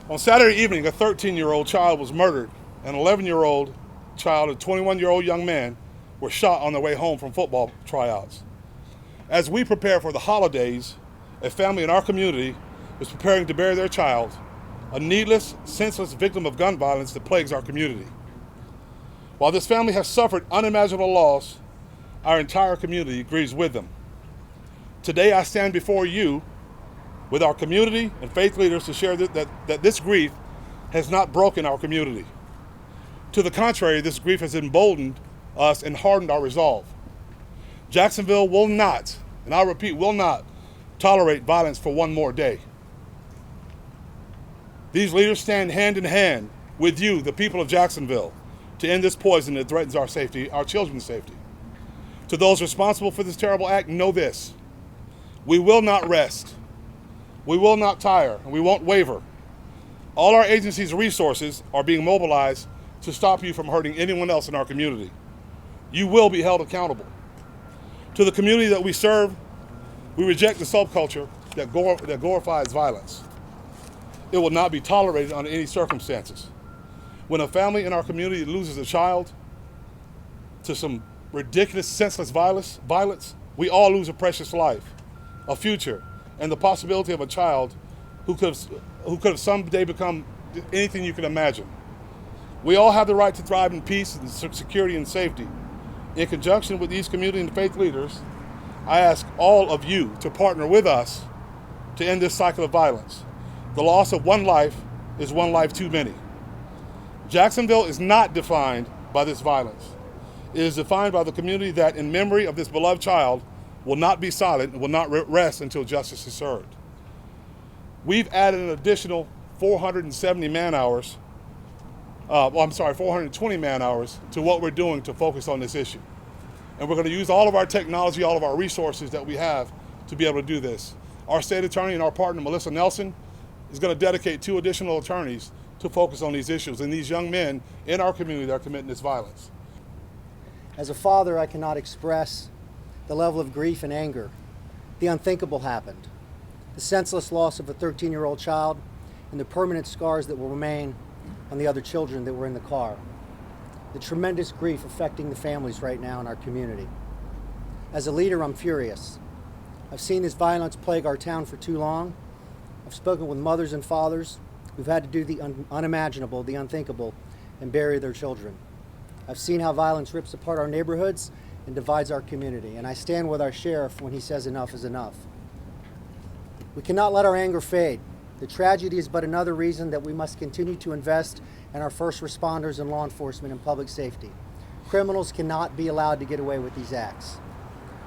On Saturday evening, a 13-year-old child was murdered, and an 11-year-old child and a 21-year-old young man were shot on their way home from football tryouts. As we prepare for the holidays, a family in our community is preparing to bury their child, a needless, senseless victim of gun violence that plagues our community. While this family has suffered unimaginable loss, our entire community grieves with them. Today I stand before you with our community and faith leaders to share that this grief has not broken our community. To the contrary, this grief has emboldened us and hardened our resolve. Jacksonville will not, and I repeat, will not tolerate violence for one more day. These leaders stand hand in hand with you, the people of Jacksonville, to end this poison that threatens our safety, our children's safety. To those responsible for this terrible act, know this: we will not rest, we will not tire, and we won't waver. All our agencies' resources are being mobilized to stop you from hurting anyone else in our community. You will be held accountable. To the community that we serve, we reject the subculture that glorifies violence. It will not be tolerated under any circumstances. When a family in our community loses a child to some ridiculous, senseless violence, we all lose a precious life, a future, and the possibility of a child who could have someday become anything you can imagine. We all have the right to thrive in peace and security and safety. In conjunction with these community and faith leaders, I ask all of you to partner with us to end this cycle of violence. The loss of one life is one life too many. Jacksonville is not defined by this violence. It is defined by the community that, in memory of this beloved child, will not be silent and will not rest until justice is served. We've added an additional 420 man-hours to what we're doing to focus on this issue. And we're going to use all of our technology, all of our resources that we have to be able to do this. Our state attorney and our partner, Melissa Nelson, is going to dedicate 2 additional attorneys to focus on these issues and these young men in our community that are committing this violence. As a father, I cannot express the level of grief and anger. The unthinkable happened. The senseless loss of a 13-year-old child and the permanent scars that will remain on the other children that were in the car. The tremendous grief affecting the families right now in our community. As a leader, I'm furious. I've seen this violence plague our town for too long. I've spoken with mothers and fathers who've had to do the unimaginable, the unthinkable, and bury their children. I've seen how violence rips apart our neighborhoods and divides our community, and I stand with our sheriff when he says enough is enough. We cannot let our anger fade. The tragedy is but another reason that we must continue to invest in our first responders and law enforcement and public safety. Criminals cannot be allowed to get away with these acts.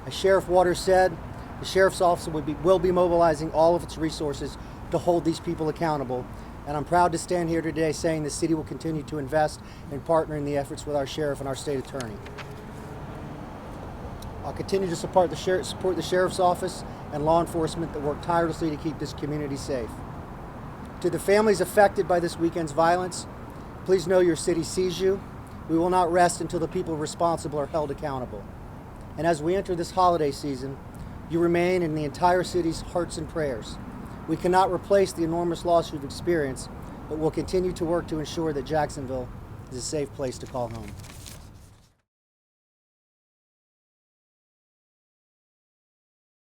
As Sheriff Waters said, the Sheriff's Office will be mobilizing all of its resources to hold these people accountable, and I'm proud to stand here today saying the city will continue to invest and partner in the efforts with our sheriff and our state attorney. I'll continue to support the Sheriff's Office and law enforcement that work tirelessly to keep this community safe. To the families affected by this weekend's violence, please know your city sees you. We will not rest until the people responsible are held accountable. And as we enter this holiday season, you remain in the entire city's hearts and prayers. We cannot replace the enormous loss you've experienced, but we'll continue to work to ensure that Jacksonville is a safe place to call home.